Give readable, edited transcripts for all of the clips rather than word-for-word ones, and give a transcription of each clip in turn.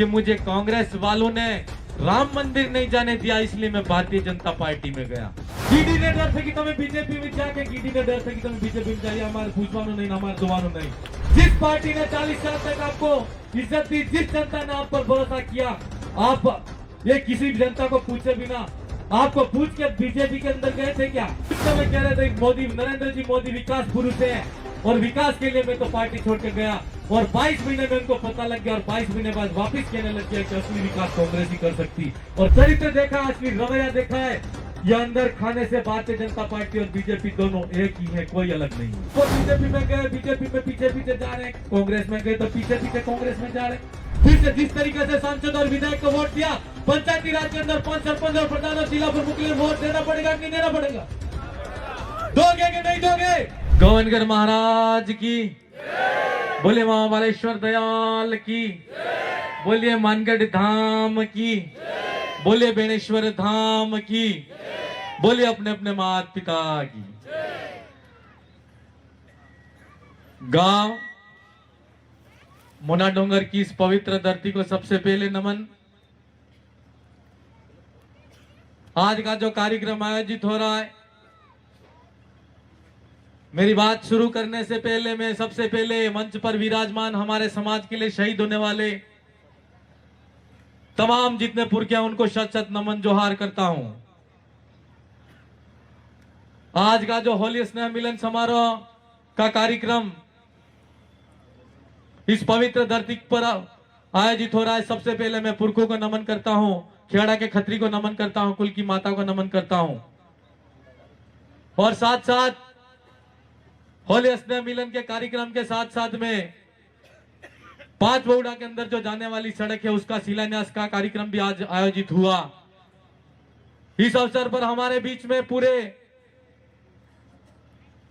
कि मुझे कांग्रेस वालों ने राम मंदिर नहीं जाने दिया, इसलिए मैं भारतीय जनता पार्टी में गया। ईडी ने डर था कि तुम्हें बीजेपी में जाके, ईडी ने डर था कि तुम्हें बीजेपी में जाइए, हमारे पूछवानो नहीं, हमारे दुआनो नहीं। जिस पार्टी ने 40 साल तक आपको इज्जत दी, जिस जनता ने आप पर भरोसा किया, आप ये किसी भी जनता को पूछे बिना, आपको पूछ के बीजेपी के अंदर गए थे क्या? उस समय कह रहे थे मोदी, नरेंद्र जी मोदी विकास पुरुष है और विकास के लिए मैं तो पार्टी छोड़ के गया, और 22 महीने में उनको पता लग गया और 22 महीने बाद वापस कहने लग गया कि असली विकास कांग्रेस ही कर सकती। और चरित्र देखा, असली रवैया देखा है, ये अंदर खाने से भारतीय जनता पार्टी और बीजेपी दोनों एक ही है, कोई अलग नहीं है। वो बीजेपी में गए, बीजेपी में पीछे पीछे जा रहे हैं, कांग्रेस में गए तो पीछे पीछे कांग्रेस में जा रहे हैं। फिर से जिस तरीके से सांसद और विधायक को वोट दिया, पंचायती राज के अंदर 5 सरपंच और प्रधान और जिला प्रमुख के लिए वोट देना पड़ेगा कि नहीं देना पड़ेगा? दोगे कि नहीं दोगे? गोविंदगढ़ महाराज की, बोले मां बालेश्वर दयाल की, बोलिए मानगढ़ धाम की, बोले बेणेश्वर धाम की, बोले अपने अपने माता पिता की। गांव मोना डोंगर की इस पवित्र धरती को सबसे पहले नमन। आज का जो कार्यक्रम आयोजित हो रहा है, मेरी बात शुरू करने से पहले मैं सबसे पहले मंच पर विराजमान हमारे समाज के लिए शहीद होने वाले तमाम जितने पुरखिया उनको शत शत नमन जोहार करता हूं। आज का जो होली स्नेह मिलन समारोह का कार्यक्रम इस पवित्र धरती पर आयोजित हो रहा है, सबसे पहले मैं पुरखों को नमन करता हूं, खेड़ा के खत्री को नमन करता हूं, कुल की माता को नमन करता हूं, और साथ साथ होली स्नेह मिलन के कार्यक्रम के साथ साथ में 5 बहुड़ा के अंदर जो जाने वाली सड़क है उसका शिलान्यास का कार्यक्रम भी आज आयोजित हुआ। इस अवसर पर हमारे बीच में पूरे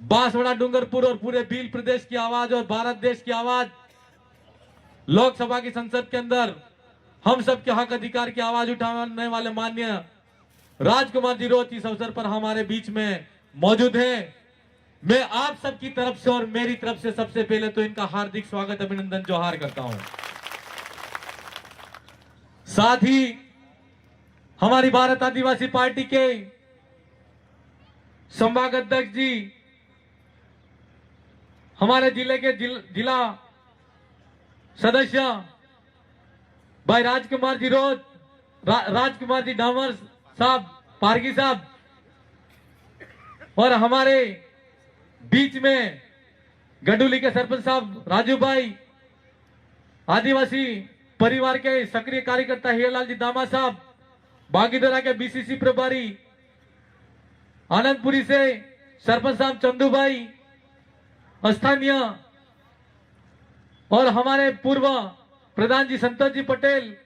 बांसवाड़ा डूंगरपुर और पूरे भील प्रदेश की आवाज और भारत देश की आवाज, लोकसभा की संसद के अंदर हम सबके हक अधिकार की आवाज उठाने वाले माननीय राजकुमार जी रोत इस अवसर पर हमारे बीच में मौजूद हैं। मैं आप सबकी तरफ से और मेरी तरफ से सबसे पहले तो इनका हार्दिक स्वागत अभिनंदन जोहार करता हूं। साथ ही हमारी भारत आदिवासी पार्टी के संभाग अध्यक्ष जी, हमारे जिले के जिला सदस्य भाई राजकुमार जी रोत, राजकुमार जी डामर साहब, पारगी साहब, और हमारे बीच में गडुली के सरपंच साहब राजू भाई, आदिवासी परिवार के सक्रिय कार्यकर्ता हीरालाल जी दामा साहब, बागीदरा के बीसीसी प्रभारी आनंदपुरी से सरपंच साहब चंदू भाई, स्थानीय और हमारे पूर्व प्रधान जी संतोष जी पटेल,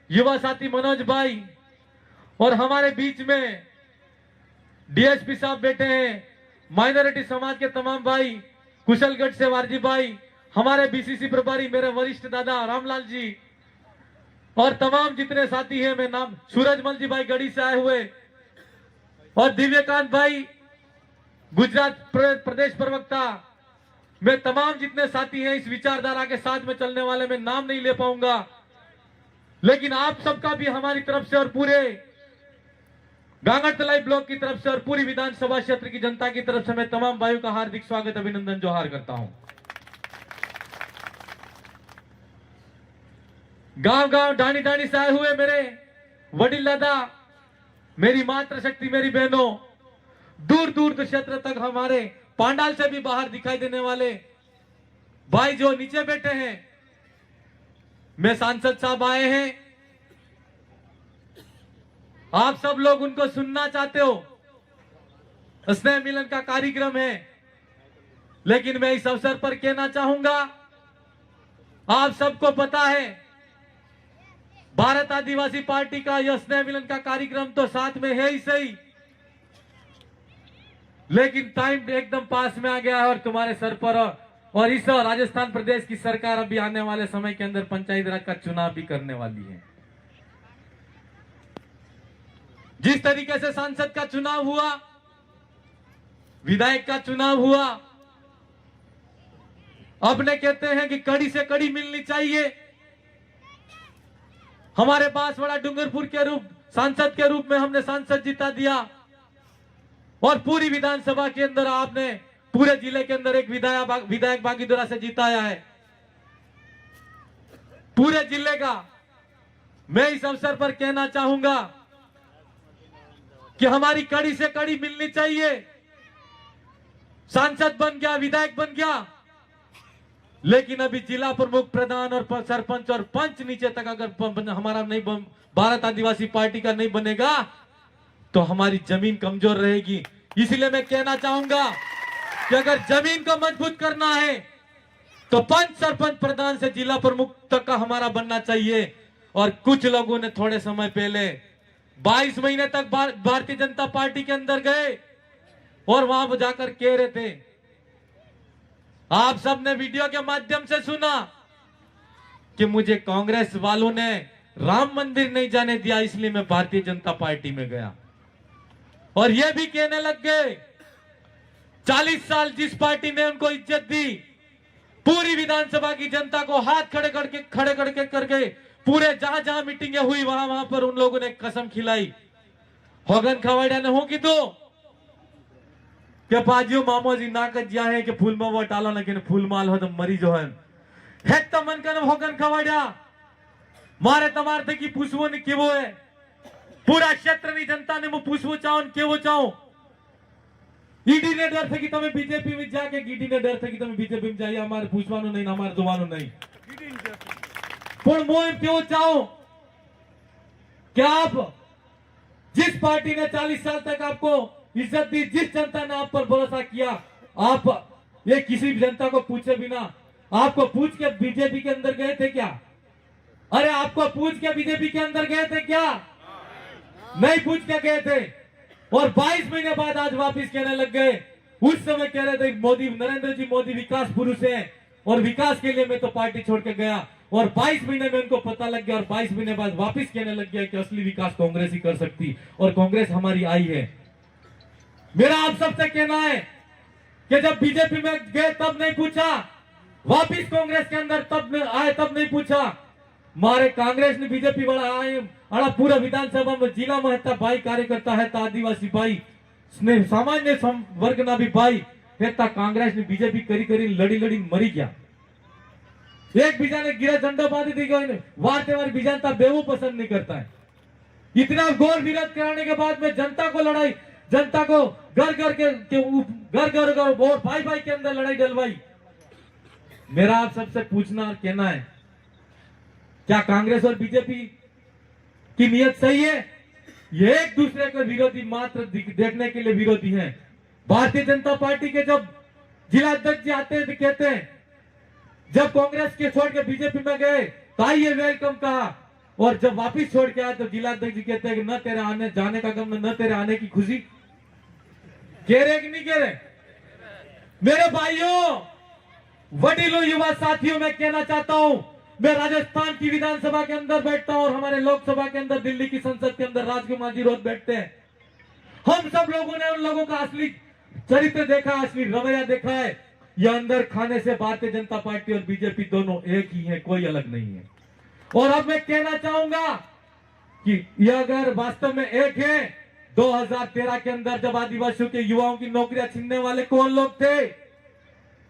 युवा साथी मनोज भाई, और हमारे बीच में डीएसपी साहब बैठे हैं, माइनॉरिटी समाज के तमाम भाई, कुशलगढ़ से वारजी भाई, हमारे बीसीसी प्रभारी मेरे वरिष्ठ दादा रामलाल जी, और तमाम जितने साथी हैं, मैं नाम सूरजमल जी भाई गढ़ी से आए हुए, और दिव्यकांत भाई गुजरात प्रदेश प्रवक्ता, मैं तमाम जितने साथी हैं इस विचारधारा के साथ में चलने वाले, मैं नाम नहीं ले पाऊंगा, लेकिन आप सबका भी हमारी तरफ से और पूरे गांगड़तलाई ब्लॉक की तरफ से और पूरी विधानसभा क्षेत्र की जनता की तरफ से मैं तमाम भाइयों का हार्दिक स्वागत अभिनंदन जोहार करता हूं। गांव गांव ढाणी ढाणी से आए हुए मेरे वडील दादा, मेरी मातृशक्ति, मेरी बहनों, दूर दूर क्षेत्र तक हमारे पांडाल से भी बाहर दिखाई देने वाले भाई जो नीचे बैठे हैं, मैं सांसद साहब आए हैं, आप सब लोग उनको सुनना चाहते हो, स्नेह मिलन का कार्यक्रम है, लेकिन मैं इस अवसर पर कहना चाहूंगा, आप सबको पता है भारत आदिवासी पार्टी का यह स्नेह मिलन का कार्यक्रम तो साथ में है ही सही, लेकिन टाइम एकदम पास में आ गया है और तुम्हारे सर पर, और इस राजस्थान प्रदेश की सरकार अभी आने वाले समय के अंदर पंचायत राज का चुनाव भी करने वाली है। जिस तरीके से सांसद का चुनाव हुआ, विधायक का चुनाव हुआ, अपने कहते हैं कि कड़ी से कड़ी मिलनी चाहिए, हमारे बांसवाड़ा डूंगरपुर के सांसद के रूप में हमने सांसद जिता दिया और पूरी विधानसभा के अंदर आपने पूरे जिले के अंदर एक विधायक बागीदोरा से जिताया है पूरे जिले का। मैं इस अवसर पर कहना चाहूंगा कि हमारी कड़ी से कड़ी मिलनी चाहिए। सांसद बन गया, विधायक बन गया, लेकिन अभी जिला प्रमुख, प्रधान और सरपंच और पंच नीचे तक अगर हमारा नहीं भारत आदिवासी पार्टी का नहीं बनेगा तो हमारी जमीन कमजोर रहेगी। इसलिए मैं कहना चाहूंगा कि अगर जमीन को मजबूत करना है तो पंच, सरपंच, प्रधान से जिला प्रमुख तक का हमारा बनना चाहिए। और कुछ लोगों ने थोड़े समय पहले 22 महीने तक भारतीय जनता पार्टी के अंदर गए और वहां जाकर कह रहे थे, आप सबने वीडियो के माध्यम से सुना कि मुझे कांग्रेस वालों ने राम मंदिर नहीं जाने दिया इसलिए मैं भारतीय जनता पार्टी में गया। और ये भी कहने लग गए 40 साल जिस पार्टी ने उनको इज्जत दी, पूरी विधानसभा की जनता को हाथ खड़े करके पूरे जहां जहां मीटिंगें हुई वहां पर उन लोगों ने कसम खिलाई। होगन खवाड़िया ने हो की तो के पाजियो मामोजी ना कजिया है कि फूल में वो टालो लेकिन फूल माल हो तो मरी जो है तो मन कर होगन खवाड़िया मारे तमार थे कि पूछवो ने केवो है पूरा क्षेत्र ની जनता ने मु पूछवो चाहो ने केवो चाहो। ईडी ने डर थे कि તમે बीजेपी में जाके ईडी ने डर थे कि તમે बीजेपी में जाइए हमारे पूछवानो नहीं हमारे दुवानो नहीं। पर मैं क्यों चाहो कि आप जिस पार्टी ने 40 साल तक आपको इज्जत दी, जिस जनता ने आप पर भरोसा किया, आप ये किसी भी जनता को पूछे बिना आपको पूछ के बीजेपी के अंदर गए थे क्या? अरे आपको पूछ के बीजेपी के अंदर गए थे क्या? नहीं पूछ के गए थे। और 22 महीने बाद आज वापिस कहने लग गए। उस समय कह रहे थे मोदी, नरेंद्र जी मोदी विकास पुरुष है और विकास के लिए मैं तो पार्टी छोड़ के गया। और 22 महीने में उनको पता लग गया और 22 महीने बाद वापिस कहने लग गया कि असली विकास कांग्रेस ही कर सकती और कांग्रेस हमारी आई है। मेरा आप सबसे कहना है कि जब बीजेपी में गए तब नहीं पूछा, वापिस कांग्रेस के अंदर तब आए तब नहीं पूछा। मारे कांग्रेस ने बीजेपी वाला आए अड़ा पूरा विधानसभा में जिला महत्ता भाई कार्यकर्ता है आदिवासी भाई सामान्य वर्ग ना भी भाई है कांग्रेस ने बीजेपी करी लड़ी मरी गया। एक बीजा ने गिरा झंडा बांधी दी गई वार त्योहार बीजानता बेवू पसंद नहीं करता है। इतना घोर विरोध कराने के बाद में जनता को लड़ाई, जनता को घर और भाई के अंदर लड़ाई डलवाई। मेरा आप सबसे पूछना और कहना है, क्या कांग्रेस और बीजेपी की नियत सही है? ये एक दूसरे को विरोधी मात्र देखने के लिए विरोधी हैं। भारतीय जनता पार्टी के जब जिला अध्यक्ष जी आते हैं कहते हैं जब कांग्रेस के छोड़ के बीजेपी में गए तो आइए वेलकम कहा और जब वापिस छोड़ के आए तो जिला अध्यक्ष जी कहते हैं कि न तेरे आने जाने का गम न तेरे आने की खुशी। कह रहे कि नहीं कह रहे? मेरे भाइयों, वडीलों, युवा साथियों, मैं कहना चाहता हूं, मैं राजस्थान की विधानसभा के अंदर बैठता हूं और हमारे लोकसभा के अंदर, दिल्ली की संसद के अंदर राजकुमार जी रोज बैठते हैं। हम सब लोगों ने उन लोगों का असली चरित्र देखा, असली रवैया देखा है। ये अंदर खाने से भारतीय जनता पार्टी और बीजेपी दोनों एक ही है, कोई अलग नहीं है। और अब मैं कहना चाहूंगा कि ये अगर वास्तव में एक है, 2013 के अंदर जब आदिवासियों के युवाओं की नौकरियां छीनने वाले कौन लोग थे?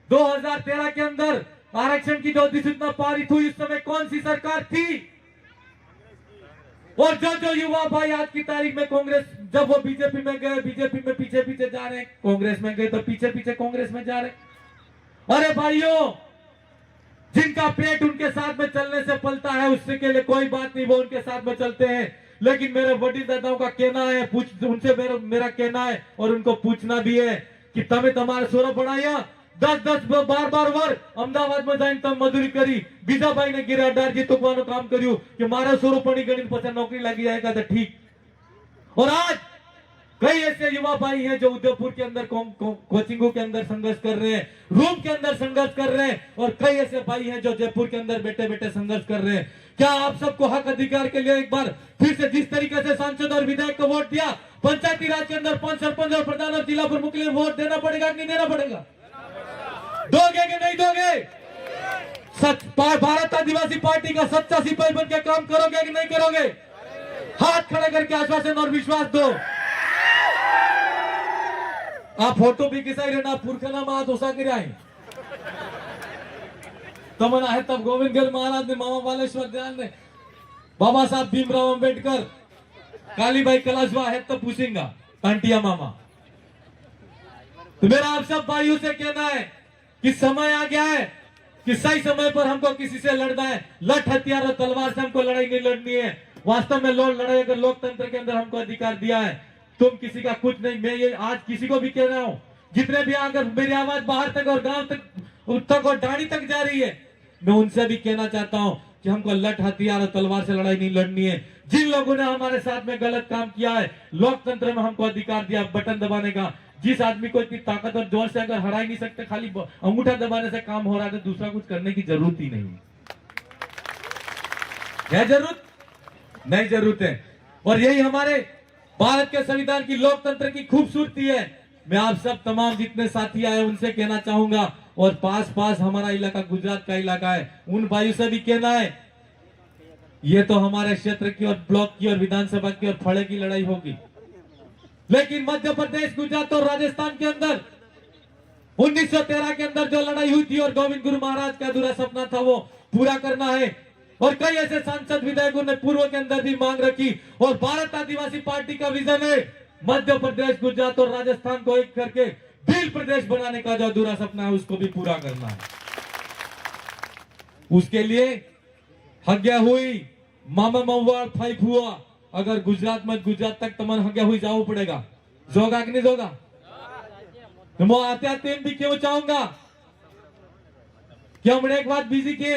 2013 के अंदर आरक्षण की जो अधिसूचना पारित हुई उस समय कौन सी सरकार थी? और जो युवा भाई आज की तारीख में कांग्रेस, जब वो बीजेपी में गए, बीजेपी में पीछे जा रहे, कांग्रेस में गए तो पीछे कांग्रेस में जा रहे। अरे भाइयों, जिनका पेट उनके साथ में चलने से पलता है उससे के लिए कोई बात नहीं, वो उनके साथ में चलते हैं। लेकिन मेरे वडील दादाओं का कहना है, उनसे मेरा कहना है और उनको पूछना भी है कि तमें તમારે સોરો ભણાયા 10-10 12 વાર અમદાવાદ में जाइन तब मजूरी करी, बीजा भाई ने गिरा अडारजी तोकવાનું काम કર્યું कि मारा सोरो पड़ी गणी પછી नौकरी लगी जाएगा तो ठीक। और आज कई ऐसे युवा भाई हैं जो उदयपुर के अंदर कोचिंगों के अंदर संघर्ष कर रहे हैं, रूम के अंदर संघर्ष कर रहे हैं, और कई ऐसे भाई हैं जो जयपुर के अंदर बैठे संघर्ष कर रहे हैं। क्या आप सबको हक अधिकार के लिए एक बार फिर से जिस तरीके से सांसद और विधायक को वोट दिया, पंचायती राज के अंदर पंच, सरपंच और प्रधान और जिला प्रमुख के लिए वोट देना पड़ेगा कि नहीं देना पड़ेगा? दोगे कि नहीं दोगे? भारत आदिवासी पार्टी का सच्चा सिपाही बन के काम करोगे कि नहीं करोगे? हाथ खड़े करके आश्वासन और विश्वास दो। आप फोटो भी किसा रहना पुरखना मात होसा कर आए तमन आहे तब गोविंदगढ़ महाराज ने मामा बालेश्वर दयाल ने बाबा साहब भीमराव अंबेडकर कालीबाई कलाशवा है तब पूछेंगा आंटिया मामा। तो मेरा आप सब भाइयों से कहना है कि समय आ गया है कि सही समय पर हमको किसी से लड़ना है। लठ हथियार और तलवार से हमको लड़ाई नहीं लड़नी है। वास्तव में लड़ाई अगर लोकतंत्र के अंदर हमको अधिकार दिया है, तुम किसी का कुछ नहीं। मैं ये आज किसी को भी कह रहा हूं, जितने भी अगर मेरी आवाज बाहर तक और गांव तक और डाणी तक जा रही है, मैं उनसे भी कहना चाहता हूं कि हमको लठ हथियार और तलवार से लड़ाई नहीं लड़नी है। जिन लोगों ने हमारे साथ में गलत काम किया है, लोकतंत्र में हमको अधिकार दिया बटन दबाने का। जिस आदमी को इतनी ताकत और जोर से अगर हरा ही नहीं सकते, खाली अंगूठा दबाने से काम हो रहा है, तो दूसरा कुछ करने की जरूरत ही नहीं है। जरूरत नहीं, जरूरत है। और यही हमारे भारत के संविधान की लोकतंत्र की खूबसूरती है। मैं आप सब तमाम जितने साथी आए उनसे कहना चाहूंगा, और पास हमारा इलाका गुजरात का इलाका है, उन भाइयों से भी कहना है, ये तो हमारे क्षेत्र की और ब्लॉक की और विधानसभा की और फड़े की लड़ाई होगी, लेकिन मध्य प्रदेश, गुजरात और राजस्थान के अंदर 1913 के अंदर जो लड़ाई हुई थी और गोविंद गुरु महाराज का अधूरा सपना था, वो पूरा करना है। और कई ऐसे सांसद विधायकों ने पूर्व के अंदर भी मांग रखी, और भारत आदिवासी पार्टी का विजन है मध्य प्रदेश, गुजरात और राजस्थान को एक करके भील प्रदेश बनाने का जो अधूरा सपना है, उसको भी पूरा करना है। उसके लिए हग्या हुई मामा मवाड़ फाइफ हुआ, अगर गुजरात में गुजरात तक तमन हग्या हुई जाओ पड़ेगा। जोगा कि नहीं जोगा? तो मैं आते आते भी क्यों चाहूंगा कि हमने एक बात बीजी के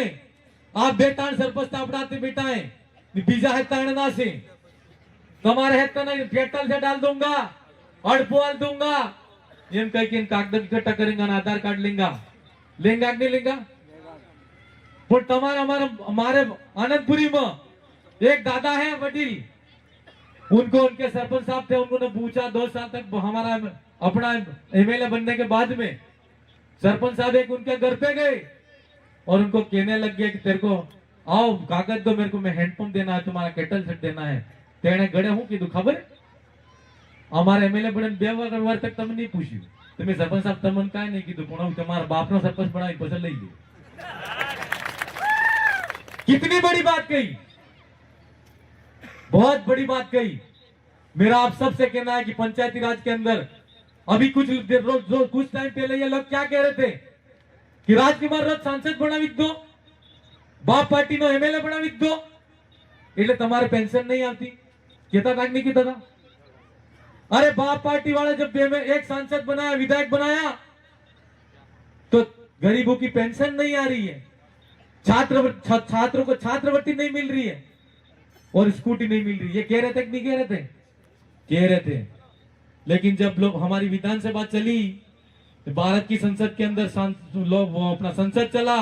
आप बेटा सरपंच तापड़ाते बेटाए बीजा है तड़ना से तुम्हारे है तो नहीं पेट्रोल से डाल दूंगा और बोल दूंगा। ये कह के कागज इकट्ठा करेंगे ना, आधार कार्ड लेंगा कि नहीं लेंगा? पर तुम्हारा हमारे आनंदपुरी में एक दादा है वडील, उनको उनके सरपंच साहब थे, उन्होंने पूछा 2 साल तक हमारा अपना एमएलए बनने के बाद में सरपंच साहब एक उनके घर पे गए और उनको कहने लग गया कि तेरे को आओ कागज दो, मेरे को मैं हैंडपंप देना है, तुम्हारा केटल सेट देना है। तेने गड़े हूं कीधु खबर अमारे एमएलए बने 2 वर तक तम नहीं पूछ्यू, तुम्हें सरपंच साहब तमन काय नहीं कीधु, पण तुम्हारा बाप नो सरपंच बनाई पसंद लई ली। कितनी बड़ी बात कही, बहुत बड़ी बात कही। मेरा आप सबसे कहना है कि पंचायती राज के अंदर अभी कुछ टाइम पहले ये लोग क्या कह रहे थे कि राजकुमार रोज सांसद बनावी दो, बाप पार्टी नो एमएलए बनावी दो, એટલે તમારે पेंशन नहीं आती। कहता काट नहीं कहता था? अरे बाप पार्टी वाले जब एक सांसद बनाया, विधायक बनाया, तो गरीबों की पेंशन नहीं आ रही है, छात्रों को छात्रवृत्ति नहीं मिल रही है और स्कूटी नहीं मिल रही। ये कह रहे थे कि नहीं कह रहे थे? कह रहे थे। लेकिन जब लोग हमारी विधानसभा चली, तो भारत की संसद के अंदर लोग वो अपना संसद चला,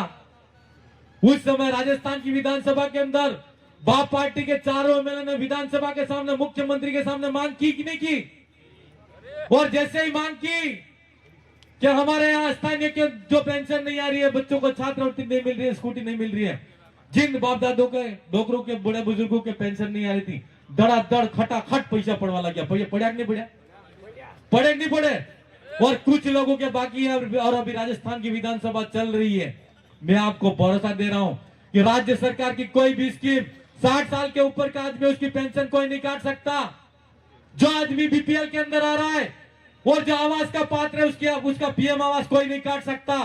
उस समय राजस्थान की विधानसभा के अंदर बाप पार्टी के 4 एमएलए ने विधानसभा के सामने, मुख्यमंत्री के सामने मांग की कि नहीं की? और जैसे ही मांग की कि हमारे यहाँ स्थानीय के जो पेंशन नहीं आ रही है, बच्चों को छात्रवृत्ति नहीं मिल रही है, स्कूटी नहीं मिल रही है, जिन बाप दादों के डोकरों के बड़े बुजुर्गों के पेंशन नहीं आ रही थी, धड़ाधड़ खटाखट पैसा पड़वा लग गया। पड़ा नहीं पड़ा? पड़े नहीं पड़े? और कुछ लोगों के बाकी है, और अभी राजस्थान की विधानसभा चल रही है। मैं आपको भरोसा दे रहा हूं कि राज्य सरकार की कोई भी स्कीम 60 साल के ऊपर का आदमी, उसकी पेंशन कोई नहीं काट सकता। जो आदमी बीपीएल के अंदर आ रहा है और जो आवास का पात्र है, उसका पीएम आवास कोई नहीं काट सकता।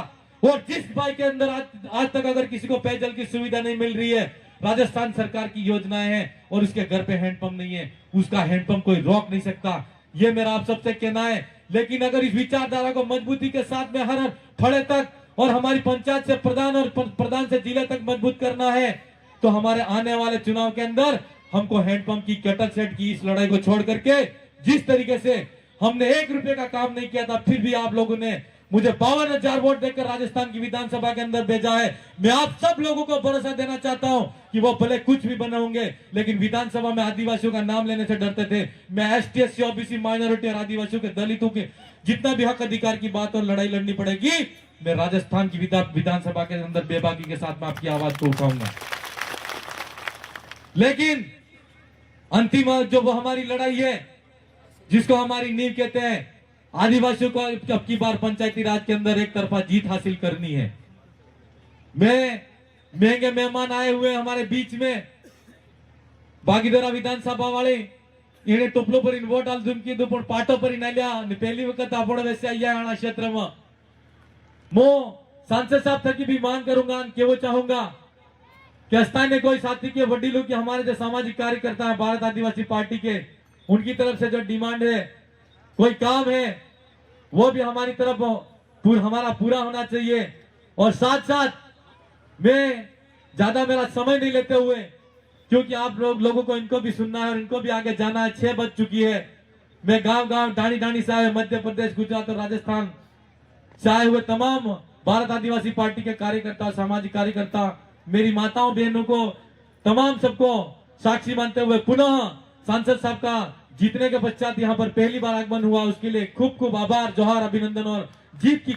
और जिस भाई के अंदर आज तक अगर किसी को पेयजल की सुविधा नहीं मिल रही है, राजस्थान सरकार की योजनाएं हैं और उसके घर पे हैंडपंप नहीं है, उसका हैंडपंप कोई रोक नहीं सकता। ये मेरा आप सबसे कहना है। लेकिन अगर इस विचारधारा को मजबूती के साथ में हर फड़े तक और हमारी पंचायत से प्रधान और प्रधान से जिले तक मजबूत करना है, तो हमारे आने वाले चुनाव के अंदर हमको हैंडपंप की, केटल सेट की इस लड़ाई को छोड़ करके, जिस तरीके से हमने 1 रुपए का काम नहीं किया था, फिर भी आप लोगों ने मुझे 52,000 वोट देकर राजस्थान की विधानसभा के अंदर भेजा है। मैं आप सब लोगों को भरोसा देना चाहता हूं कि वो भले कुछ भी बने होंगे, लेकिन विधानसभा में आदिवासियों का नाम लेने से डरते थे। मैं एसटी, एससी, ओबीसी, माइनॉरिटी और आदिवासियों के, दलितों के जितना भी हक अधिकार की बात और लड़ाई लड़नी पड़ेगी, मैं राजस्थान की विधानसभा के अंदर बेबाकी के साथ में आपकी आवाज को उठाऊंगा। लेकिन अंतिम जो वो हमारी लड़ाई है, जिसको हमारी नींव कहते हैं, आदिवासियों को अब की बार पंचायती राज के अंदर एक तरफा जीत हासिल करनी है। मैं महंगे मेहमान आए हुए हमारे बीच में बागीदरा विधानसभा वाले એને ટોપલો પર વોટ આલ ધૂમકી દો પણ પાટો પર નાલ્યા અને પહેલી વખત આપણે વેસે આયા આણા ક્ષેત્રમાં મો सांसद साहब थकी भी मांग करूंगा कि वो चाहूंगा कि स्थानीय कोई साथी के वडीलों की हमारे जो सामाजिक कार्यकर्ता है भारत आदिवासी पार्टी के, उनकी तरफ से जो डिमांड है, कोई काम है, वो भी हमारी तरफ हमारा पूरा होना चाहिए। और साथ साथ मैं ज्यादा मेरा समय नहीं लेते हुए, क्योंकि आप लोगों को इनको भी सुनना है और इनको भी आगे जाना है। 6 बज चुकी है। मैं गांव गांव डाणी डाणी से आए मध्य प्रदेश, गुजरात और राजस्थान से आए हुए तमाम भारत आदिवासी पार्टी के कार्यकर्ता, सामाजिक कार्यकर्ता, मेरी माताओं बहनों को, तमाम सबको साक्षी मानते हुए पुनः सांसद साहब का जीतने के पश्चात यहाँ पर पहली बार आगमन हुआ, उसके लिए खूब खूब आभार, जोहार, अभिनंदन और जीत की